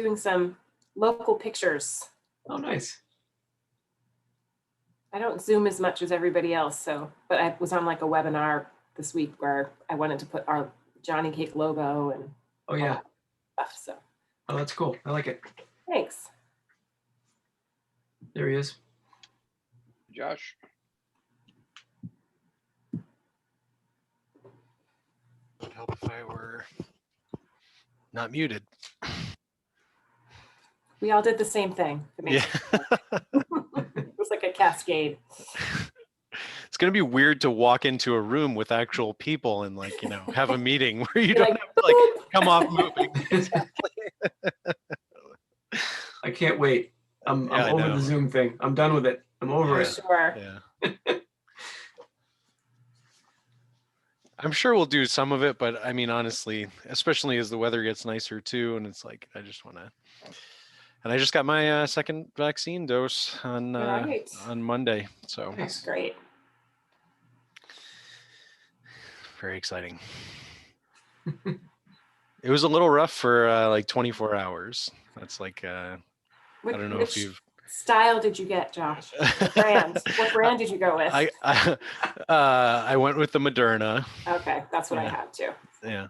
doing some local pictures. Oh, nice. I don't Zoom as much as everybody else, but I was on like a webinar this week where I wanted to put our Johnny Cake logo and Oh, yeah. stuff. So. Oh, that's cool. I like it. Thanks. There he is. Josh. Would help if I were not muted. We all did the same thing. Yeah. It was like a cascade. It's going to be weird to walk into a room with actual people and like, you know, have a meeting where you don't have to like come off moving. I can't wait. I'm over the Zoom thing. I'm done with it. I'm over it. Sure. Yeah. I'm sure we'll do some of it, but I mean, honestly, especially as the weather gets nicer too, and it's like I just want to. And I just got my second vaccine dose on Monday, so that's great. Very exciting. It was a little rough for like 24 hours. That's like I don't know if you've. Style did you get, Josh? What brand? What brand did you go with? I went with the Moderna. Okay, that's what I had too. Yeah.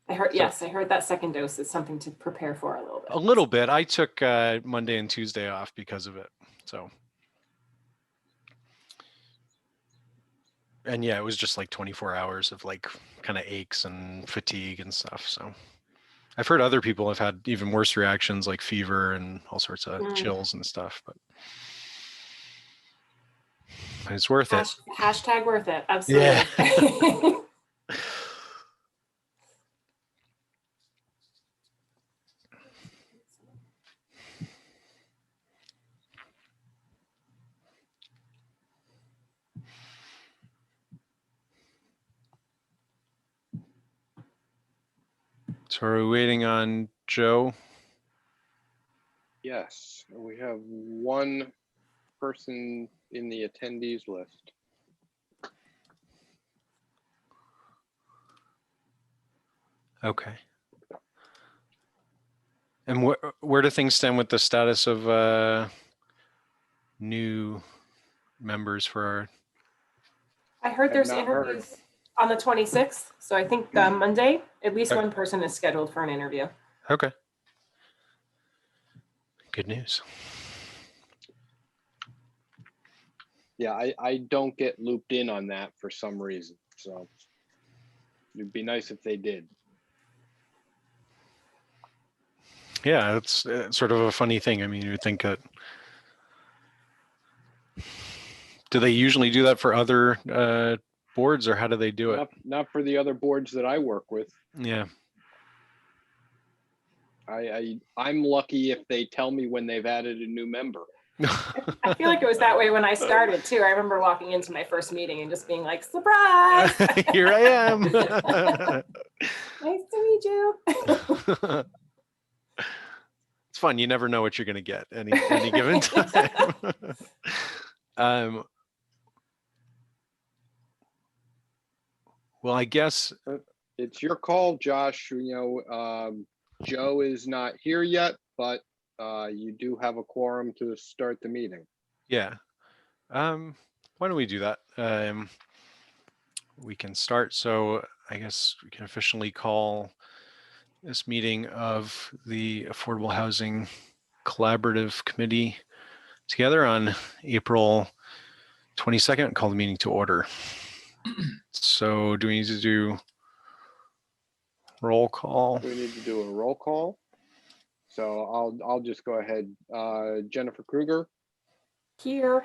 I heard I heard that second dose is something to prepare for a little bit. A little bit. I took Monday and Tuesday off because of it. So. And yeah, it was just like 24 hours of like kind of aches and fatigue and stuff. So I've heard other people have had even worse reactions like fever and all sorts of chills and stuff, but it's worth it. Hashtag worth it. Absolutely. Yeah. So are we waiting on Joe? Yes, we have one person in the attendees list. Okay. And where do things stand with the status of new members for our? I heard there's interviews on the 26th, so I think Monday, at least one person is scheduled for an interview. Okay. Good news. Yeah, I don't get looped in on that for some reason, so it'd be nice if they did. Yeah, it's sort of a funny thing. I mean, you would think that. Do they usually do that for other boards, or how do they do it? Not for the other boards that I work with. Yeah. I'm lucky if they tell me when they've added a new member. I feel like it was that way when I started too. I remember walking into my first meeting and just being like, surprise! Here I am. Nice to meet you. It's fun. You never know what you're going to get any given time. Well, I guess it's your call, Josh. You know, Joe is not here yet, but you do have a quorum to start the meeting. Yeah. Why don't we do that? We can start. So I guess we can officially call this meeting of the Affordable Housing Collaborative Committee together on April 22nd. Call the meeting to order. So do we need to do roll call? We need to do a roll call. So I'll just go ahead. Jennifer Kruger. Here.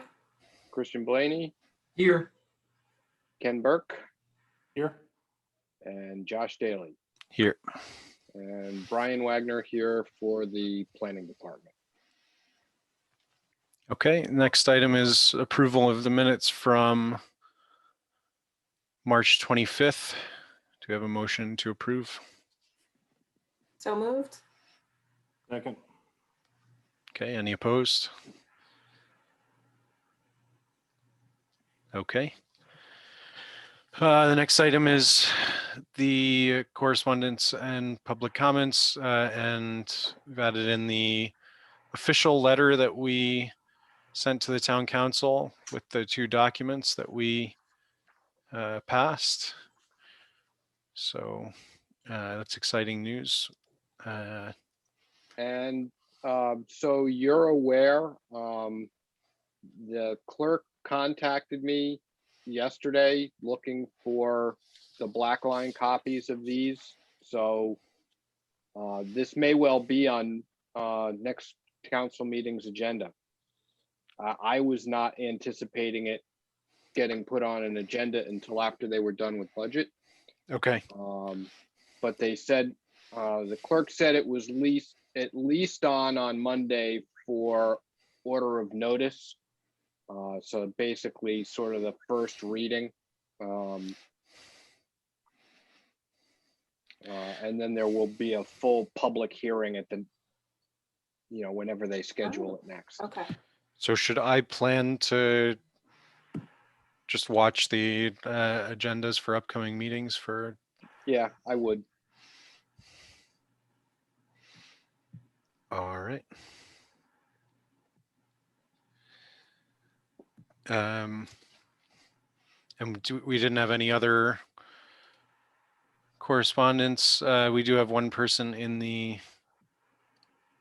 Christian Blaney. Here. Ken Burke. Here. And Josh Daly. Here. And Brian Wagner here for the planning department. Okay, next item is approval of the minutes from March 25th. Do we have a motion to approve? So moved. Second. Okay, any opposed? Okay. The next item is the correspondence and public comments, and we've added in the official letter that we sent to the town council with the 2 documents that we passed. So that's exciting news. And so you're aware, the clerk contacted me yesterday looking for the black line copies of these. So this may well be on next council meeting's agenda. I was not anticipating it getting put on an agenda until after they were done with budget. Okay. But they said, the clerk said it was at least on Monday for order of notice. So basically sort of the first reading. And then there will be a full public hearing at the, whenever they schedule it next. Okay. So should I plan to just watch the agendas for upcoming meetings for? Yeah, I would. All right. And we didn't have any other correspondence. We do have one person in the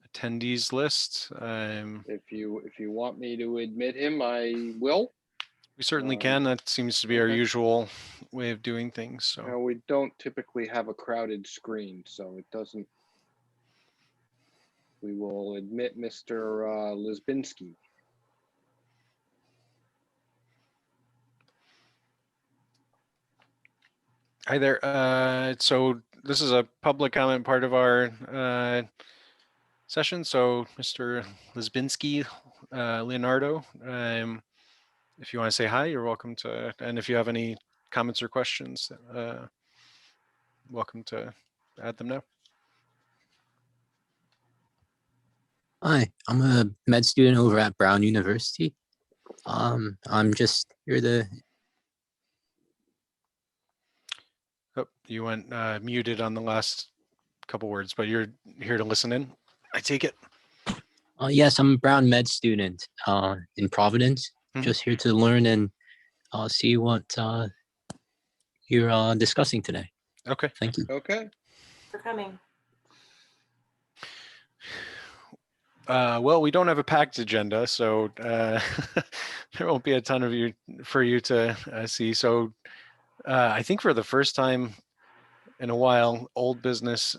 attendees list. If you want me to admit him, I will. We certainly can. That seems to be our okay. usual way of doing things. So We don't typically have a crowded screen, so it doesn't. We will admit Mr. Lisbinski. hi there. So this is a public comment part of our session. So Mr. Lisbinski, Leonardo, if you want to say hi, you're welcome to. And if you have any comments or questions, welcome to add them now. Hi, I'm a med student over at Brown University. I'm just here to. Oh, you went muted on the last couple words, but you're here to listen in, I take it. Yes, I'm a Brown med student in Providence. Mhm. Just here to learn and see what you're discussing today. Okay. Thank you. Okay. For coming. Well, we don't have a packed agenda, so there won't be a ton of you for you to see. So I think for the first time in a while, old business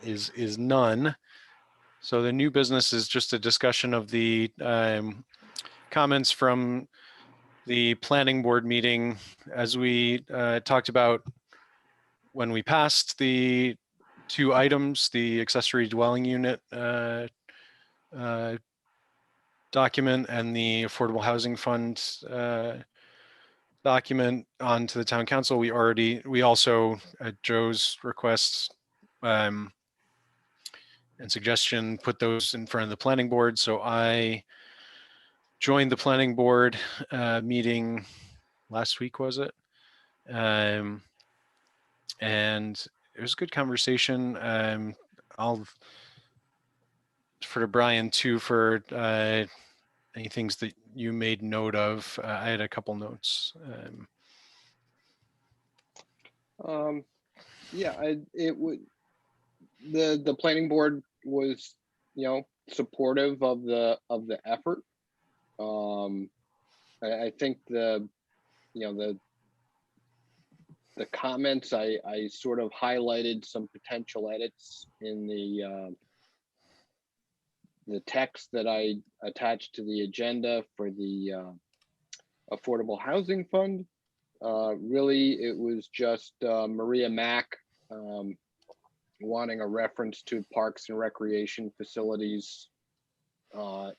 is none. So the new business is just a discussion of the comments from the planning board meeting, as we talked about when we passed the 2 items, the accessory dwelling unit document and the affordable housing fund document onto the town council. We also at Joe's request and suggestion put those in front of the planning board. So I joined the planning board meeting last week, was it? And it was a good conversation. I'll defer to Brian too for any things that you made note of. I had a couple notes. Yeah, it would. The planning board was, supportive of the effort. I think the comments, I sort of highlighted some potential edits in the text that I attached to the agenda for the affordable housing fund. Really, it was just Maria Mack wanting a reference to parks and recreation facilities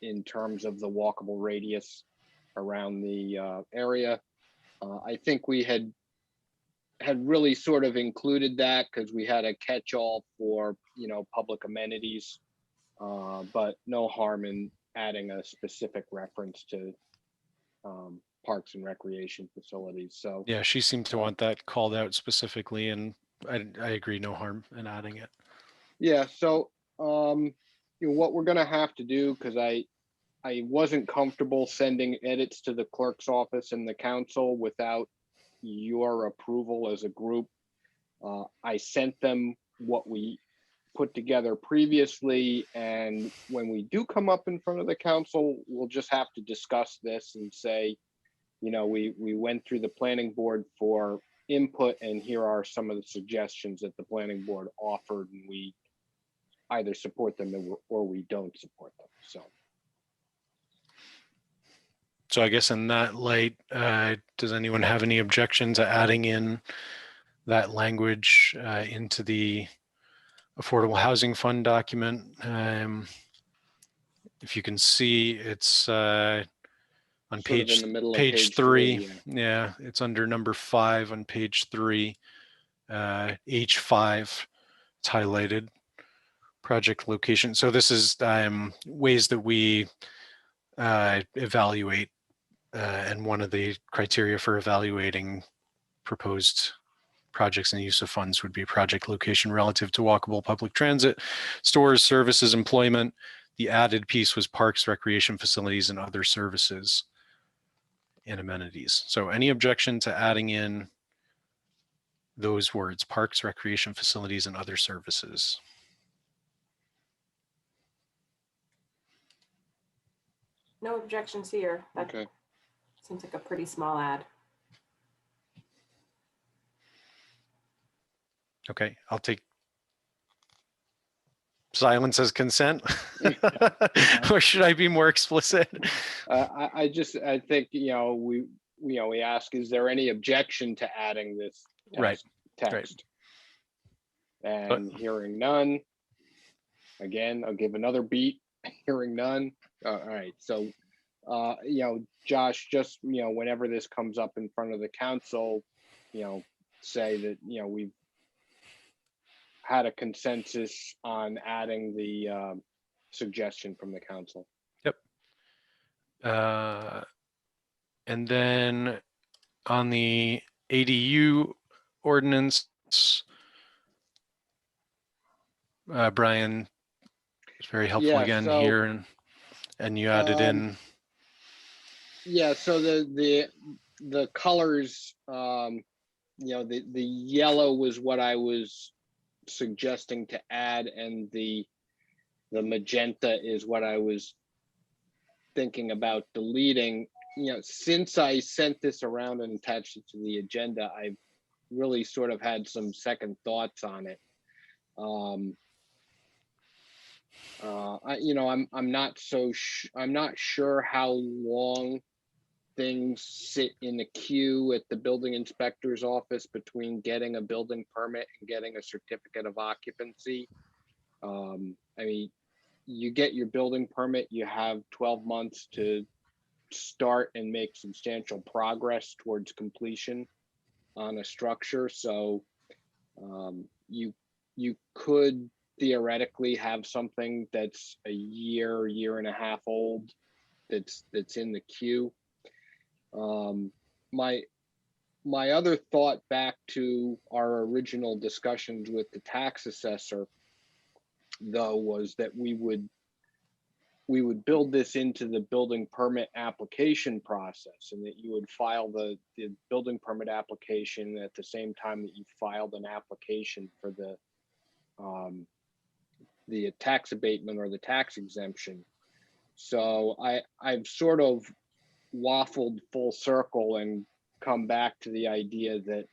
in terms of the walkable radius around the area. I think we had really sort of included that because we had a catch-all for public amenities, but no harm in adding a specific reference to parks and recreation facilities. So, Yeah, she seemed to want that called out specifically, and I agree, no harm in adding it. yeah, so, what we're gonna have to do, because I wasn't comfortable sending edits to the clerk's office and the council without your approval as a group. I sent them what we put together previously, and when we do come up in front of the council, we'll just have to discuss this and say, we went through the planning board for input, and here are some of the suggestions that the planning board offered, and we either support them or we don't support them. So I guess in that light, does anyone have any objection to adding in that language into the Affordable Housing Fund document? If you can see, it's on Sort of page in the middle of page 3. yeah. Yeah, it's under number 5 on page 3. H5, it's highlighted. Project location. So this is ways that we evaluate, and one of the criteria for evaluating proposed projects and use of funds would be project location relative to walkable public transit, stores, services, employment. The added piece was parks, recreation facilities, and other services and amenities. So any objection to adding in those words, parks, recreation facilities, and other services? No objections here. That Okay. seems like a pretty small ad. Okay. I'll take silence as consent. Or should I be more explicit? I think, we ask, is there any objection to adding this text? And hearing none. Again, I'll give another beat. Hearing none. All right. So, Josh, just, whenever this comes up in front of the council, say that, we've had a consensus on adding the suggestion from the council. Yep. And then on the ADU ordinance, Brian is very helpful again here, and you added in. Yeah, so the colors, the yellow was what I was suggesting to add, and the magenta is what I was thinking about deleting. Since I sent this around and attached it to the agenda, I've really sort of had some second thoughts on it. I'm not sure how long things sit in the queue at the building inspector's office between getting a building permit and getting a certificate of occupancy. You get your building permit, you have 12 months to start and make substantial progress towards completion on a structure. So you could theoretically have something that's a year and a half old that's in the queue. My other thought back to our original discussions with the tax assessor, though, was that we would build this into the building permit application process, and that you would file the building permit application at the same time that you filed an application for the tax abatement or the tax exemption. So I've sort of waffled full circle and come back to the idea that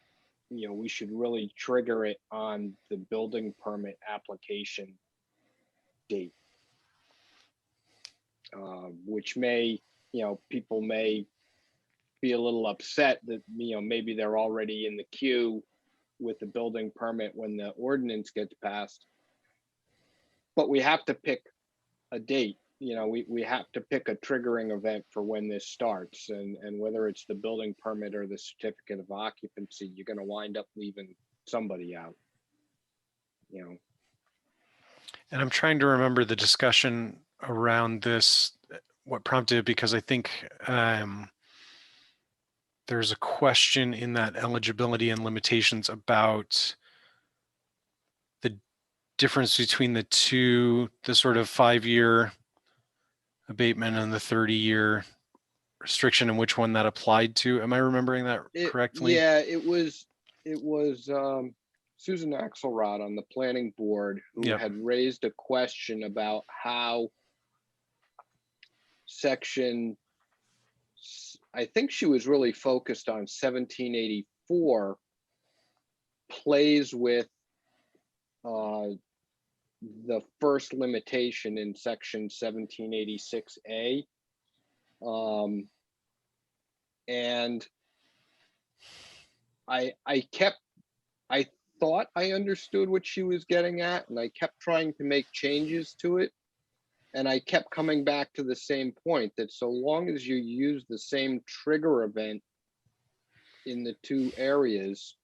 we should really trigger it on the building permit application date, which may, people may be a little upset that maybe they're already in the queue with the building permit when the ordinance gets passed, but we have to pick a date. We have to pick a triggering event for when this starts, and whether it's the building permit or the certificate of occupancy, you're going to wind up leaving somebody out. And I'm trying to remember the discussion around this, what prompted it, because I think there's a question in that eligibility and limitations about the difference between the two, the sort of 5-year abatement and the 30-year restriction, and which one that applied to. Am I remembering that correctly? Yeah, it was Susan Axelrod on the planning board who Yep. had raised a question about how I think she was really focused on 1784 plays with the first limitation in section 1786A. And I thought I understood what she was getting at, and I kept trying to make changes to it. And I kept coming back to the same point, that so long as you use the same trigger event in the two areas,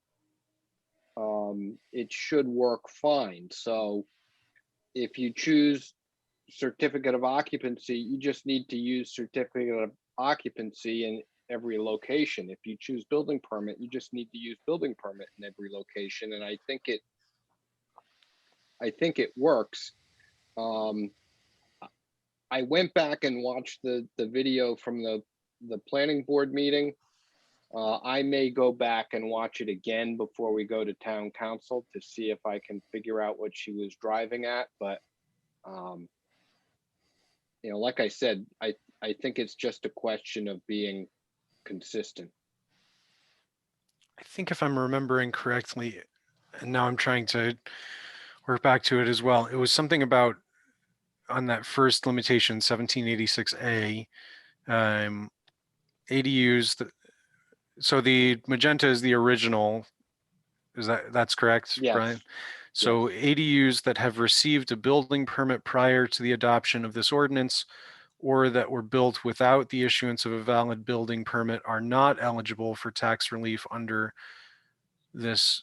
it should work fine. So if you choose certificate of occupancy, you just need to use certificate of occupancy in every location. If you choose building permit, you just need to use building permit in every location. And I think it works. I went back and watched the video from the planning board meeting. I may go back and watch it again before we go to town council to see if I can figure out what she was driving at. But, you know, like I said, I think it's just a question of being consistent. I think if I'm remembering correctly, and now I'm trying to work back to it as well, it was something about on that first limitation, 1786A, ADUs. So the magenta is the original. That's correct, Yes. Brian? So ADUs that have received a building permit prior to the adoption of this ordinance, or that were built without the issuance of a valid building permit, are not eligible for tax relief under this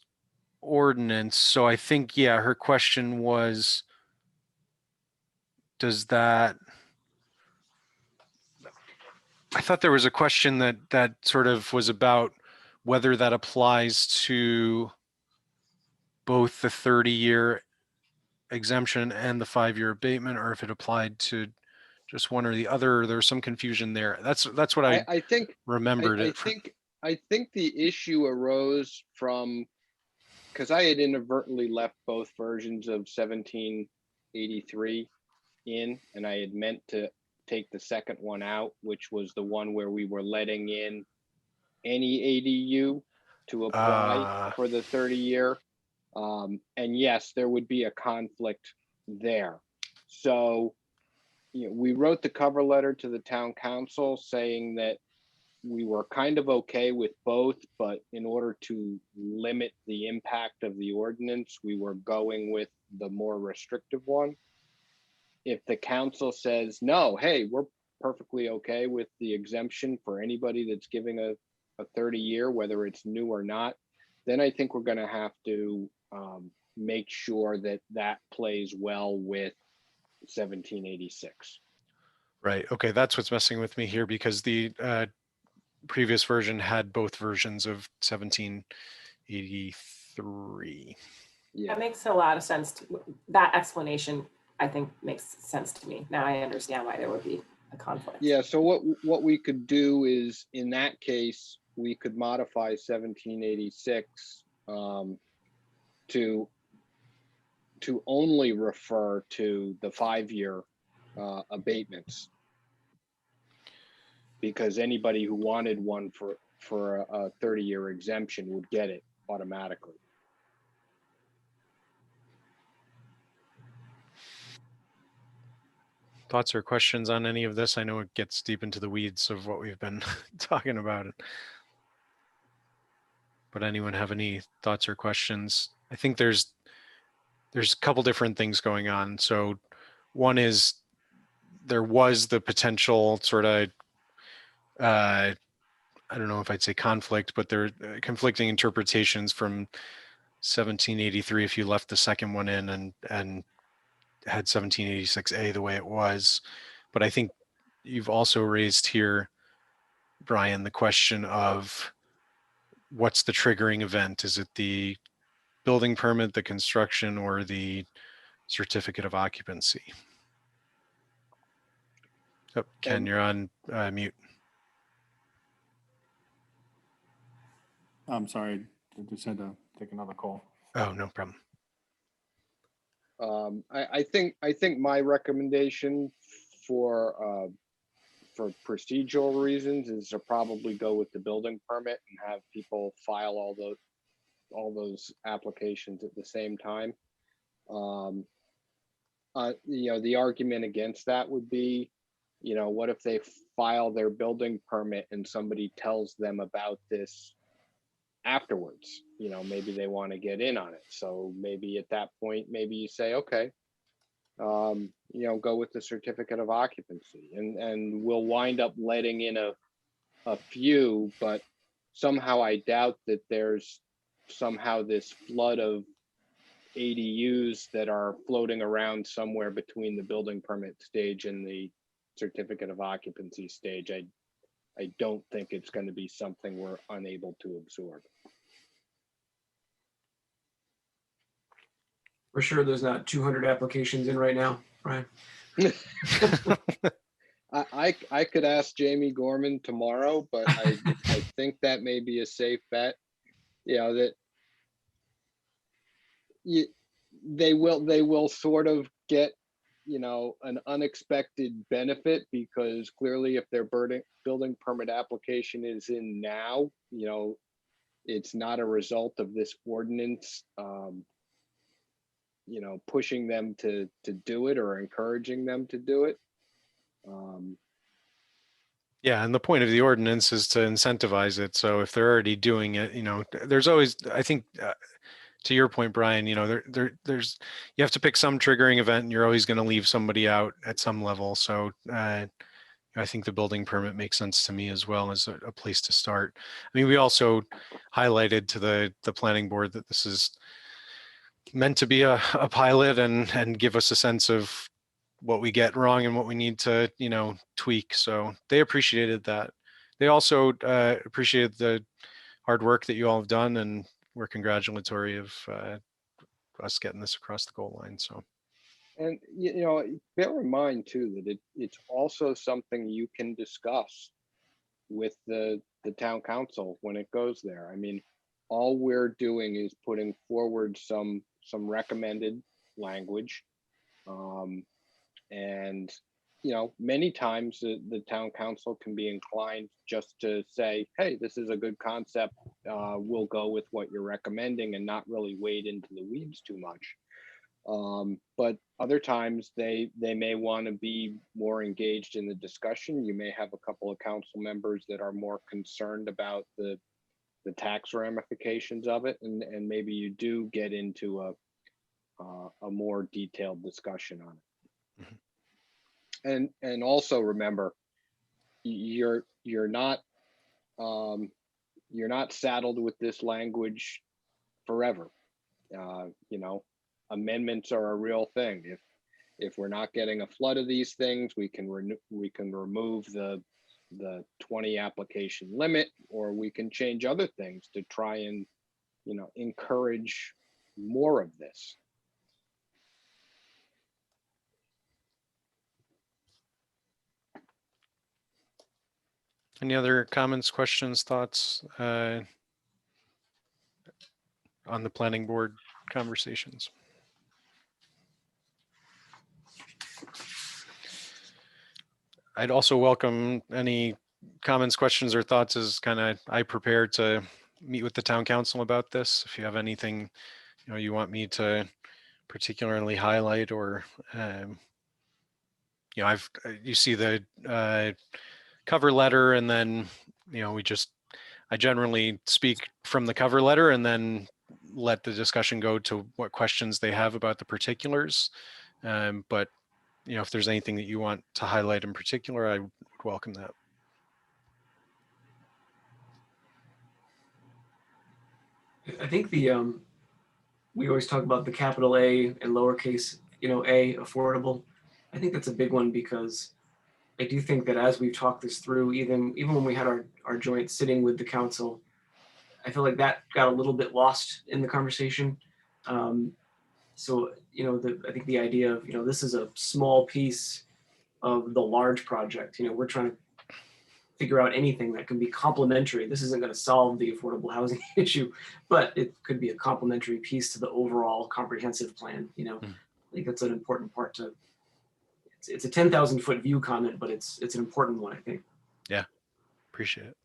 ordinance. So I think, yeah, her question was, does that, I thought there was a question that sort of was about whether that applies to both the 30-year exemption and the 5-year abatement, or if it applied to just one or the other. There's some confusion there. That's what I think remembered I it. think the issue arose from, because I had inadvertently left both versions of 1783 in, and I had meant to take the second one out, which was the one where we were letting in any ADU to apply for the 30-year. And yes, there would be a conflict there. So, you know, we wrote the cover letter to the town council saying that we were kind of okay with both, but in order to limit the impact of the ordinance, we were going with the more restrictive one. If the council says, no, hey, we're perfectly okay with the exemption for anybody that's giving a 30-year, whether it's new or not, then I think we're going to have to make sure that that plays well with 1786. Right. Okay. That's what's messing with me here, because the previous version had both versions of 1783. Yeah. That makes a lot of sense. That explanation, I think, makes sense to me. Now I understand why there would be a conflict. Yeah. So what we could do is, in that case, we could modify 1786 to only refer to the 5-year abatements, because anybody who wanted one for a 30-year exemption would get it automatically. Thoughts or questions on any of this? I know it gets deep into the weeds of what we've been talking about. But anyone have any thoughts or questions? I think there's a couple different things going on. So one is, there was the potential sort of, I don't know if I'd say conflict, but there are conflicting interpretations from 1783 if you left the second one in and had 1786A the way it was. But I think you've also raised here Brian, the question of what's the triggering event? Is it the building permit, the construction, or the certificate of occupancy? Oh, Ken, And- you're on mute. I'm sorry, I just had to take another call. Oh, no problem. I think my recommendation for procedural reasons is to probably go with the building permit and have people file all those applications at the same time. The argument against that would be, what if they file their building permit and somebody tells them about this afterwards? Maybe they want to get in on it. So maybe at that point, maybe you say, okay, go with the certificate of occupancy, and we'll wind up letting in a few, but somehow I doubt that there's somehow this flood of ADUs that are floating around somewhere between the building permit stage and the certificate of occupancy stage. I don't think it's going to be something we're unable to absorb. We're sure there's not 200 applications in right now, Brian. I could ask Jamie Gorman tomorrow, but I think that may be a safe bet. That they will sort of get an unexpected benefit, because clearly if their building permit application is in now, it's not a result of this ordinance pushing them to do it or encouraging them to do it. Yeah, and the point of the ordinance is to incentivize it. So if they're already doing it, there's always, I think, to your point, Brian, there's you have to pick some triggering event, and you're always going to leave somebody out at some level. So I think the building permit makes sense to me as well as a place to start. I mean, we also highlighted to the planning board that this is meant to be a pilot and give us a sense of what we get wrong and what we need to, tweak. So they appreciated that. They also appreciated the hard work that you all have done, and we're congratulatory of us getting this across the goal line. So, and bear in mind too that it's also something you can discuss with the town council when it goes there. I mean, all we're doing is putting forward some recommended language, and many times the town council can be inclined just to say, hey, this is a good concept, we'll go with what you're recommending, and not really wade into the weeds too much. But other times they may want to be more engaged in the discussion. You may have a couple of council members that are more concerned about the tax ramifications of it, and maybe you do get into a more detailed discussion on it. Mm-hmm. And also remember, you're not saddled with this language forever. Amendments are a real thing. If we're not getting a flood of these things, we can remove the 20 application limit, or we can change other things to try and encourage more of this. any other comments, questions, thoughts on the planning board conversations? I'd also welcome any comments, questions, or thoughts as I prepare to meet with the town council about this. If you have anything you want me to particularly highlight, or you see the cover letter, and then I generally speak from the cover letter and then let the discussion go to what questions they have about the particulars. But if there's anything that you want to highlight in particular, I would welcome that. I think we always talk about the capital A and lowercase, A, affordable. I think that's a big one, because I do think that as we've talked this through, even when we had our joint sitting with the council, I feel like that got a little bit lost in the conversation. So, I think the idea of, this is a small piece of the large project. We're trying to figure out anything that can be complementary. This isn't going to solve the affordable housing issue, but it could be a complementary piece to the overall comprehensive plan. I think that's an important part to. It's a 10,000-foot view comment, but it's an important one, I think. Yeah, appreciate it.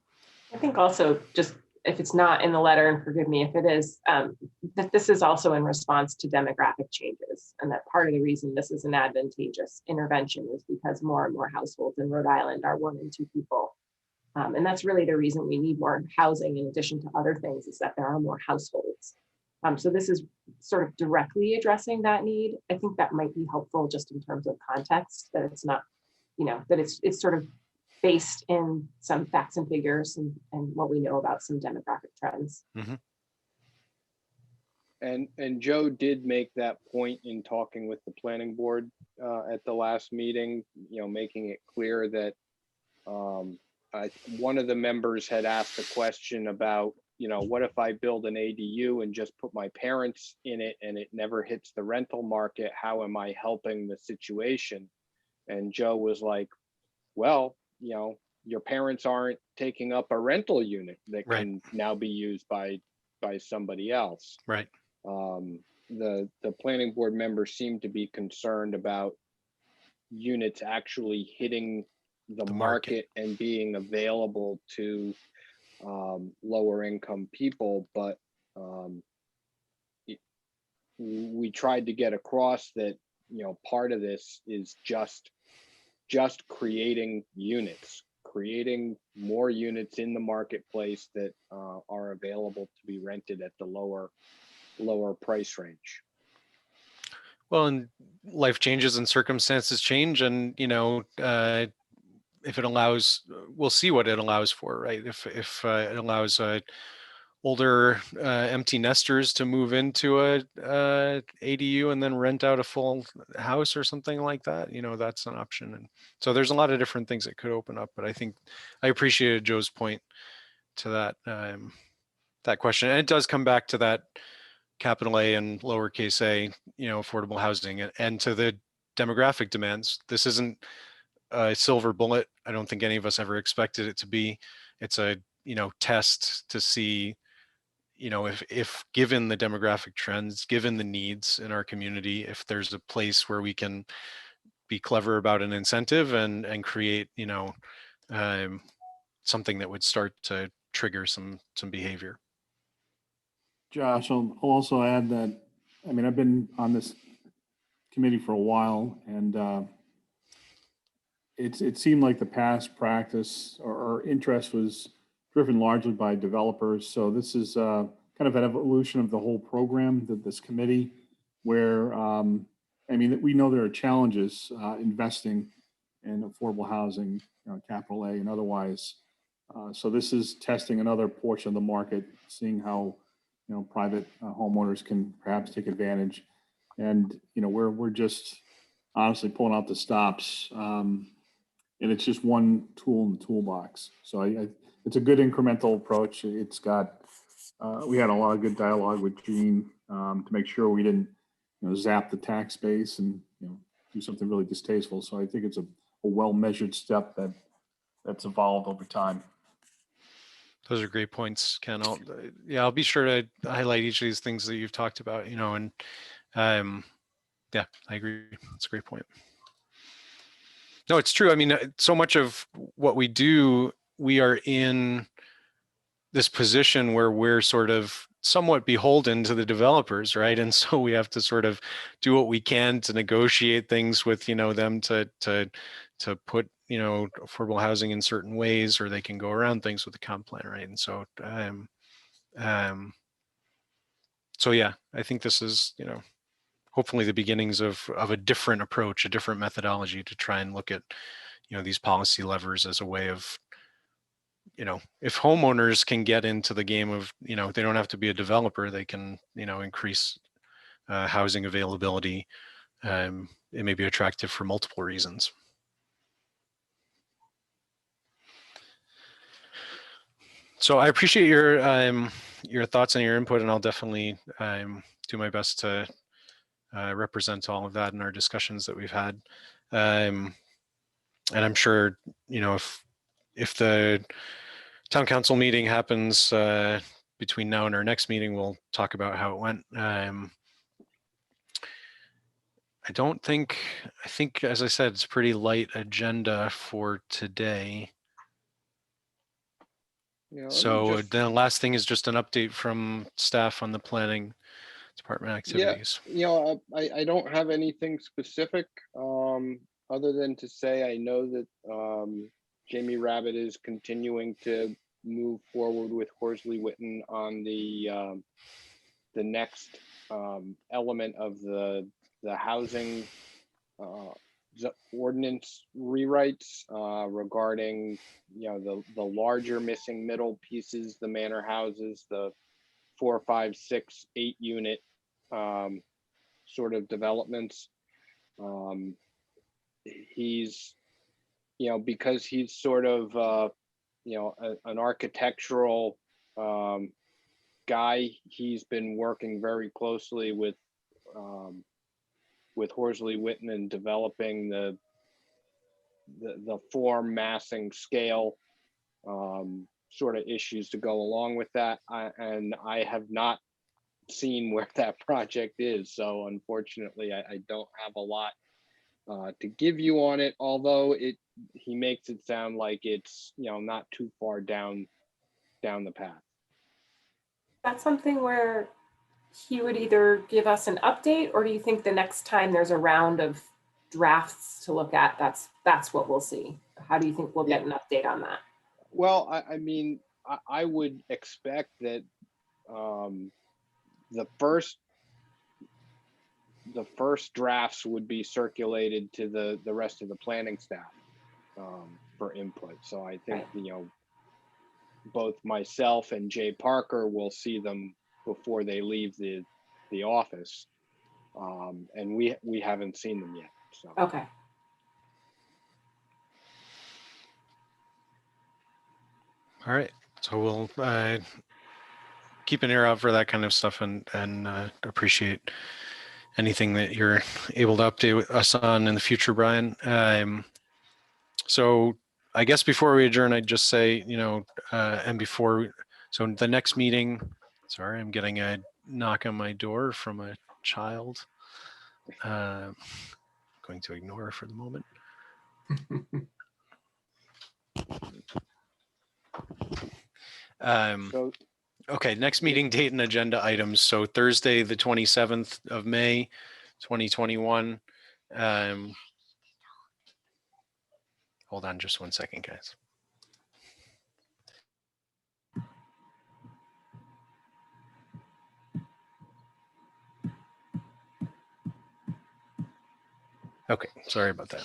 I think also, just if it's not in the letter, and forgive me if it is, that this is also in response to demographic changes, and that part of the reason this is an advantageous intervention is because more and more households in Rhode Island are 1 and 2 people. And that's really the reason we need more housing, in addition to other things, is that there are more households. So this is sort of directly addressing that need. I think that might be helpful just in terms of context, that it's not, that it's sort of based in some facts and figures and what we know about some demographic trends. Mm-hmm. And Joe did make that point in talking with the planning board at the last meeting, making it clear that one of the members had asked a question about, what if I build an ADU and just put my parents in it and it never hits the rental market? How am I helping the situation? And Joe was like, well, your parents aren't taking up a rental unit that can now be used by somebody else. Right. The planning board members seem to be concerned about units actually hitting the market and being available to lower income people, but we tried to get across that part of this is just creating more units in the marketplace that are available to be rented at the lower price range. Well, and life changes and circumstances change, and if it allows, we'll see what it allows for, right? If it allows older empty nesters to move into a ADU and then rent out a full house or something like that, that's an option. And so there's a lot of different things that could open up, but I think I appreciated Joe's point to that question. And it does come back to that capital A and lowercase a, affordable housing, and to the demographic demands. This isn't a silver bullet. I don't think any of us ever expected it to be. It's a, test to see, if given the demographic trends, given the needs in our community, if there's a place where we can be clever about an incentive and create, something that would start to trigger some behavior. Josh, I'll also add that, I've been on this committee for a while, and it seemed like the past practice or interest was driven largely by developers. So this is kind of an evolution of the whole program, this committee, where, we know there are challenges investing in affordable housing, capital A and otherwise. So this is testing another portion of the market, seeing how, private homeowners can perhaps take advantage. And, we're just honestly pulling out the stops. And it's just one tool in the toolbox. So it's a good incremental approach. It's got, we had a lot of good dialogue with Gene to make sure we didn't, zap the tax base and, do something really distasteful. So I think it's a well-measured step that's evolved over time. Those are great points, Ken. I'll be sure to highlight each of these things that you've talked about, and yeah, I agree. It's a great point. No, it's true. So much of what we do, we are in this position where we're sort of somewhat beholden to the developers, right? And so we have to sort of do what we can to negotiate things with, them to put, affordable housing in certain ways, or they can go around things with the comp plan, right? And so, so yeah, I think this is, hopefully the beginnings of a different approach, a different methodology to try and look at, these policy levers as a way of, if homeowners can get into the game of, they don't have to be a developer, they can, increase housing availability. It may be attractive for multiple reasons. So I appreciate your thoughts and your input, and I'll definitely do my best to represent all of that in our discussions that we've had. And I'm sure, you know, if the town council meeting happens between now and our next meeting, we'll talk about how it went. I think, as I said, it's a pretty light agenda for today. You know, let me So just, the last thing is just an update from staff on the planning department yeah, activities. you know, I don't have anything specific, other than to say I know that Jamie Rabbit is continuing to move forward with Horsley Witten on the next element of the housing ordinance rewrites regarding, you know, the larger missing middle pieces, the manor houses, the 4, 5, 6, 8 unit sort of developments. He's, you know, because he's sort of you know, an architectural guy, he's been working very closely with Horsley Witten and developing the form, massing, scale sort of issues to go along with that. And I have not seen where that project is, so unfortunately I don't have a lot to give you on it, although he makes it sound like it's, you know, not too far down the path. That's something where he would either give us an update, or do you think the next time there's a round of drafts to look at, that's what we'll see? How do you think we'll get an update on that? Well, I mean, I would expect that the first drafts would be circulated to the rest of the planning staff for input. So I think, Right. you know, both myself and Jay Parker will see them before they leave the office, and we haven't seen them yet. So Okay. All right, so we'll keep an ear out for that kind of stuff, and appreciate anything that you're able to update us on in the future, Brian. So I guess before we adjourn, I'd just say, you know, so the next meeting, sorry, I'm getting a knock on my door from a child. Going to ignore for the moment. so Okay, next meeting date and agenda items. So Thursday, the 27th of May, 2021. Hold on just one second, guys. Okay, sorry about that.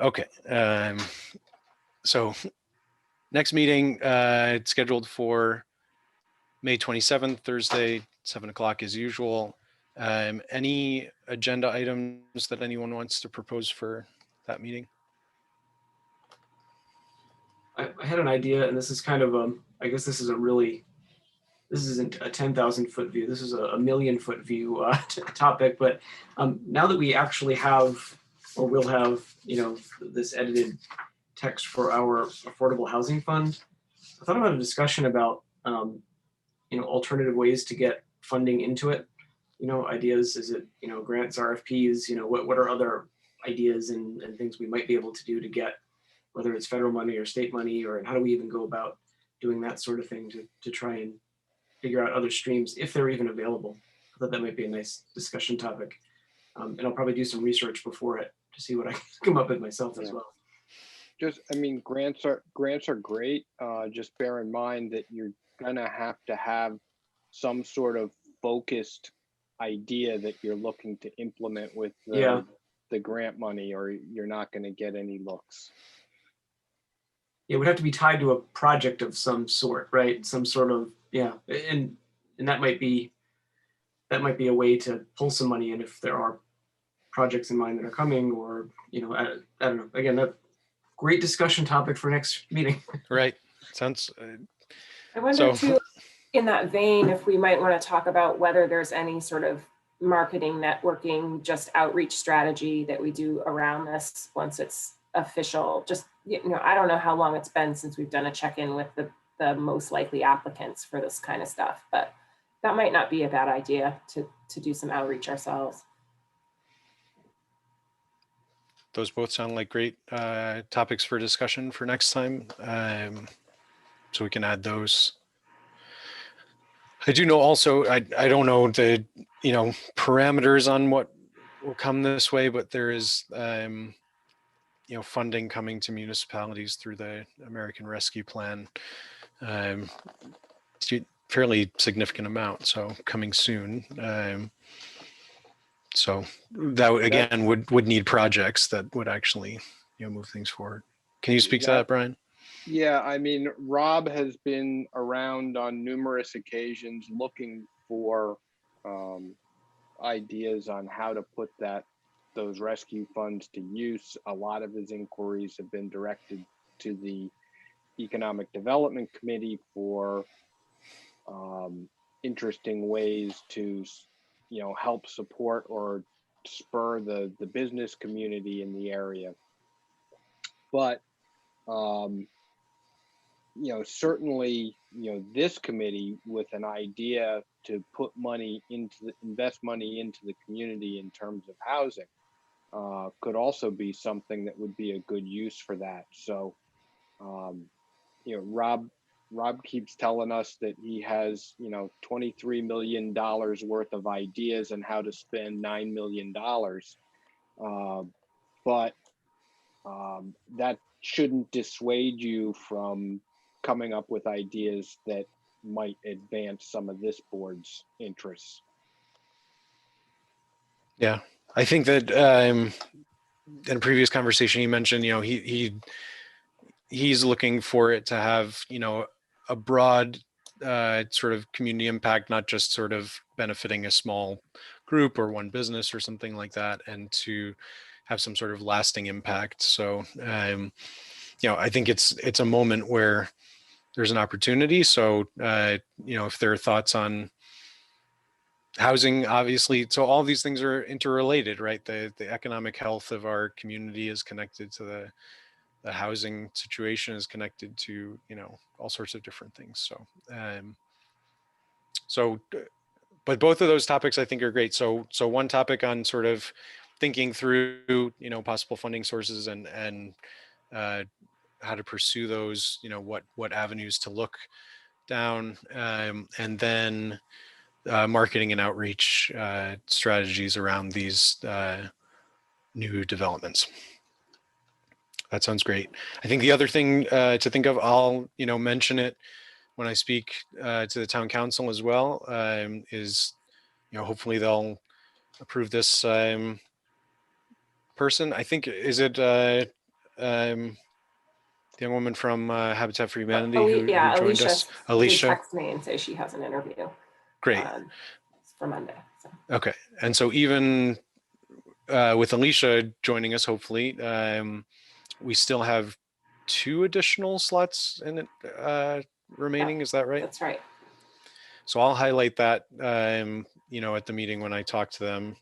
Okay, so next meeting it's scheduled for May 27th, Thursday, 7 o'clock as usual. Any agenda items that anyone wants to propose for that meeting? I had an idea, and this is kind of I guess this isn't a 10,000 foot view. This is a million foot view topic. But now that we actually have, or will have, you know, this edited text for our affordable housing fund, I thought about a discussion about, you know, alternative ways to get funding into it. You know, ideas. Is it, you know, grants, RFPs? You know, what are other ideas and things we might be able to do to get, whether it's federal money or state money, or how do we even go about doing that sort of thing to try and figure out other streams if they're even available. I thought that might be a nice discussion topic. And I'll probably do some research before it to see what I can come up with myself as well. just, I mean, grants are great. Just bear in mind that you're gonna have to have some sort of focused idea that you're looking to implement with the grant money, or you're not gonna get any looks. it would have to be tied to a project of some sort, right? Some sort of, yeah, and that might be a way to pull some money in if there are projects in mind that are coming, or I don't know. Again, that great discussion topic for next meeting. Right. Sounds I wonder so. too, in that vein, if we might want to talk about whether there's any sort of marketing, networking, just outreach strategy that we do around this once it's official. Just, I don't know how long it's been since we've done a check-in with the most likely applicants for this kind of stuff, but that might not be a bad idea to do some outreach ourselves. Those both sound like great topics for discussion for next time. So we can add those. I do know also, I don't know the, parameters on what will come this way, but there is, funding coming to municipalities through the American Rescue Plan. Fairly significant amount, so coming soon. So that again would need projects that would actually move things forward. Can you speak to that, Brian? Yeah, I mean, Rob has been around on numerous occasions looking for ideas on how to put those rescue funds to use. A lot of his inquiries have been directed to the Economic Development Committee for interesting ways to help support or spur the business community in the area. But certainly this committee with an idea to put money invest money into the community in terms of housing could also be something that would be a good use for that. So Rob keeps telling us that he has, $23 million worth of ideas on how to spend $9 million. But that shouldn't dissuade you from coming up with ideas that might advance some of this board's interests. Yeah, I think that in a previous conversation, he mentioned, he's looking for it to have, a broad sort of community impact, not just sort of benefiting a small group or one business or something like that, and to have some sort of lasting impact. So, I think it's a moment where there's an opportunity. So, if there are thoughts on housing, obviously, so all these things are interrelated, right? The economic health of our community is connected to the housing situation is connected to, all sorts of different things. So, but both of those topics I think are great. So one topic on sort of thinking through, possible funding sources and how to pursue those, what avenues to look down, and then marketing and outreach strategies around these new developments. That sounds great. I think the other thing to think of, I'll mention it when I speak to the town council as well, is hopefully they'll approve this person. I think is it the young woman from Habitat for Humanity who joined us, Alicia. Did text me and say she has an interview. Great. For Monday. So. Okay, and so even with Alicia joining us, hopefully. We still have 2 additional slots in it remaining. Is that right? That's right. So I'll highlight that, at the meeting when I talk to them,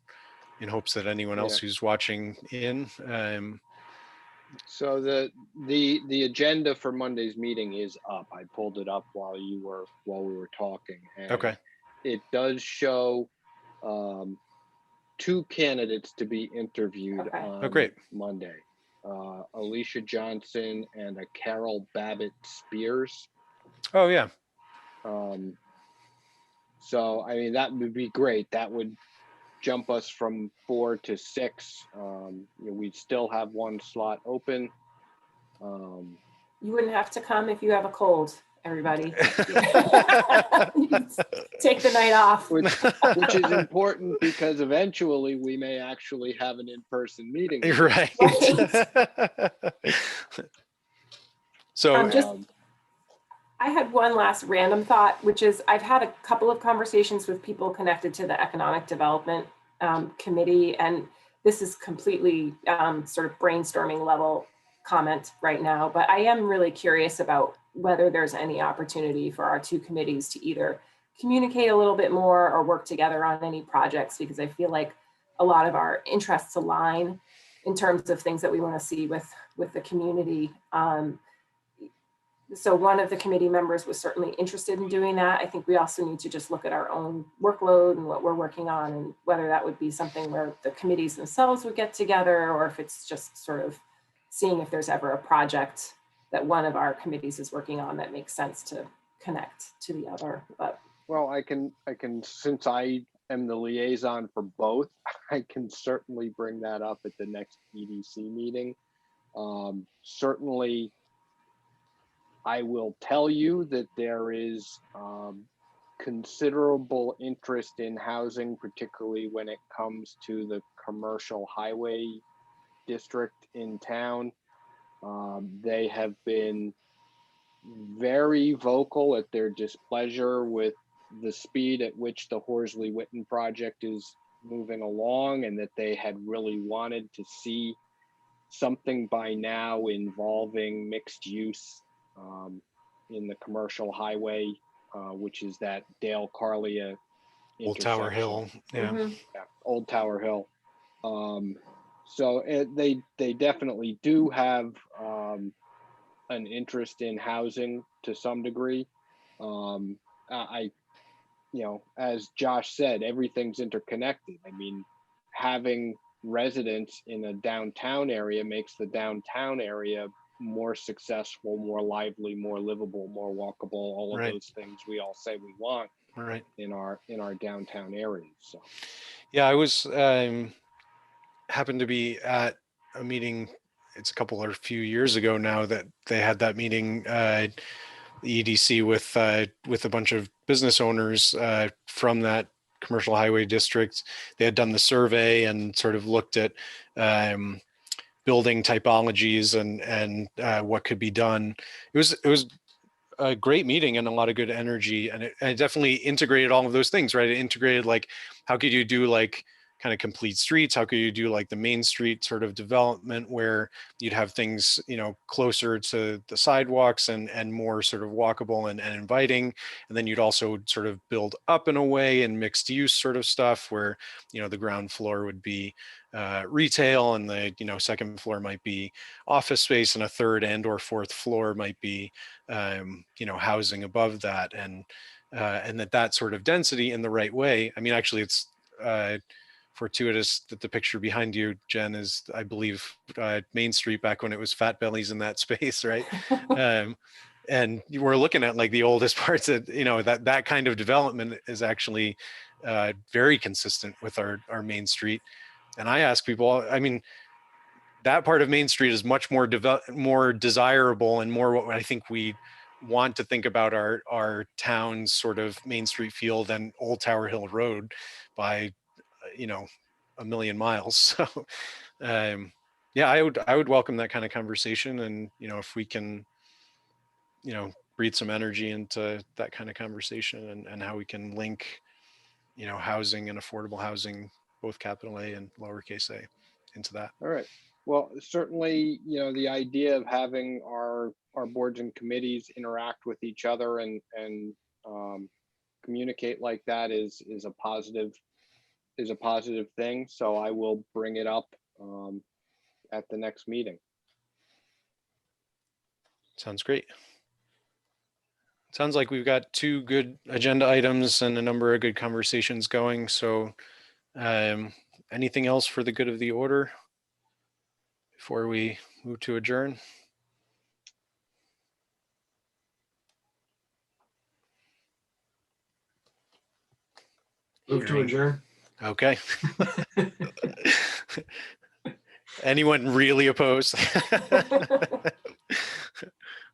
in hopes that anyone else who's watching in. So the agenda for Monday's meeting is up. I pulled it up while we were talking. And okay. It does show 2 candidates to be interviewed on Monday. Alicia Johnson and a Carol Babbitt Spears. Oh yeah. So I mean that would be great. That would jump us from 4 to 6. We'd still have 1 slot open. You wouldn't have to come if you have a cold, everybody. Take the night off. Which is important because eventually we may actually have an in-person meeting. Right. So Just I had one last random thought, which is I've had a couple of conversations with people connected to the Economic Development Committee, and this is completely sort of brainstorming level comment right now, but I am really curious about whether there's any opportunity for our two committees to either communicate a little bit more or work together on any projects, because I feel like a lot of our interests align in terms of things that we want to see with the community. So one of the committee members was certainly interested in doing that. I think we also need to just look at our own workload and what we're working on, and whether that would be something where the committees themselves would get together, or if it's just sort of seeing if there's ever a project that one of our committees is working on that makes sense to connect to the other. But Well, I can, since I am the liaison for both, I can certainly bring that up at the next EDC meeting. Certainly, I will tell you that there is considerable interest in housing, particularly when it comes to the commercial highway district in town. They have been very vocal at their displeasure with the speed at which the Horsley-Witten project is moving along, and that they had really wanted to see something by now involving mixed use in the commercial highway, which is that Dale Carlia Old Tower Hill. Yeah. yeah, Old Tower Hill. So they definitely do have an interest in housing to some degree. You know, as Josh said, everything's interconnected. I mean, having residents in a downtown area makes the downtown area more successful, more lively, more livable, more walkable, all of Right. those things we all say we want Right. in our downtown areas. So Yeah, I was happened to be at a meeting. It's a couple or few years ago now that they had that meeting, the EDC with a bunch of business owners from that commercial highway district. They had done the survey and sort of looked at building typologies and what could be done. It was a great meeting and a lot of good energy, and it definitely integrated all of those things, right? It integrated like, how could you do like kind of complete streets? How could you do like the main street sort of development where you'd have things, you know, closer to the sidewalks and more sort of walkable and inviting. And then you'd also sort of build up in a way and mixed use sort of stuff where, you know, the ground floor would be retail, and the, you know, second floor might be office space, and a third and or fourth floor might be you know, housing above that, and that sort of density in the right way. I mean, actually, it's fortuitous that the picture behind you, Jen, is, I believe, Main Street back when it was Fat Bellies in that space, right? And you were looking at like the oldest parts of, you know, that kind of development is actually very consistent with our Main Street. And I ask people, I mean, that part of Main Street is much more more desirable and more what I think we want to think about our town's sort of Main Street feel than Old Tower Hill Road by, you know, a million miles. So yeah, I would welcome that kind of conversation, and, you know, if we can, you know, breathe some energy into that kind of conversation, and how we can link, you know, housing and affordable housing, both capital A and lowercase a, into that. all right. Well, certainly, you know, the idea of having our boards and committees interact with each other and communicate like that is a positive thing. So I will bring it up at the next meeting. Sounds great. Sounds like we've got 2 good agenda items and a number of good conversations going. So anything else for the good of the order before we move to adjourn? Move to Hearing- adjourn. Okay. Anyone really opposed?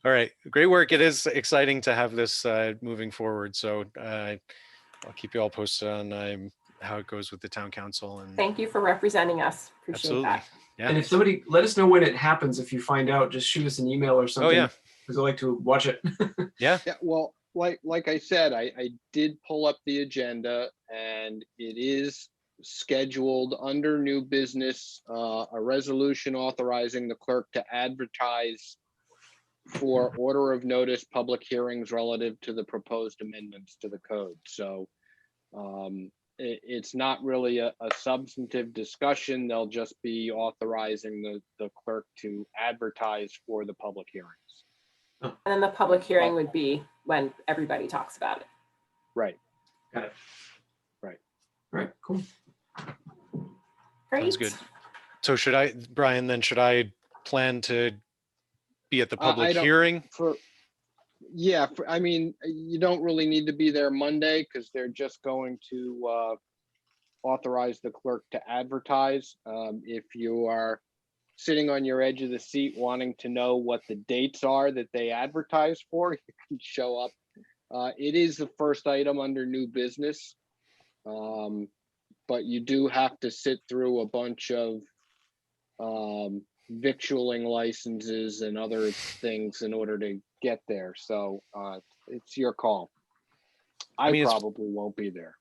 All right, great work. It is exciting to have this moving forward. So I'll keep you all posted on how it goes with the town council. And thank you for representing us. Appreciate absolutely, that. yeah. And if somebody, let us know when it happens. If you find out, just shoot us an email or something. Oh yeah, because I like to watch it. Yeah, well, like I said, I did pull up the agenda and it is scheduled under new business, a resolution authorizing the clerk to advertise for order of notice public hearings relative to the proposed amendments to the code. So it's not really a substantive discussion. They'll just be authorizing the clerk to advertise for the public hearings. And then the public hearing would be when everybody talks about it. Right. Got it. Right. All right, cool. Great. Sounds good. So should I, Brian, then should I plan to be at the I public don't- hearing? I mean, you don't really need to be there Monday because they're just going to authorize the clerk to advertise. If you are sitting on your edge of the seat wanting to know what the dates are that they advertise for, you can show up. It is the first item under new business. But you do have to sit through a bunch of victualling licenses and other things in order to get there. So it's your call. I mean, probably won't be there.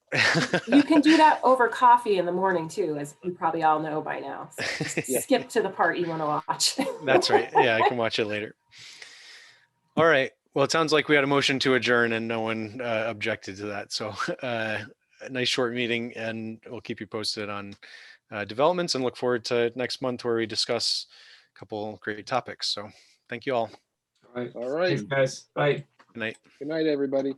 You can do that over coffee in the morning too, as you probably all know by now. So just Yeah. skip to the part you want to watch. That's right. Yeah, I can watch it later. All right. Well, it sounds like we had a motion to adjourn and no one objected to that. So a nice short meeting, and we'll keep you posted on developments and look forward to next month where we discuss a couple great topics. So thank you all. All right. All right. Thanks, guys. Bye. Good night. Good night, everybody.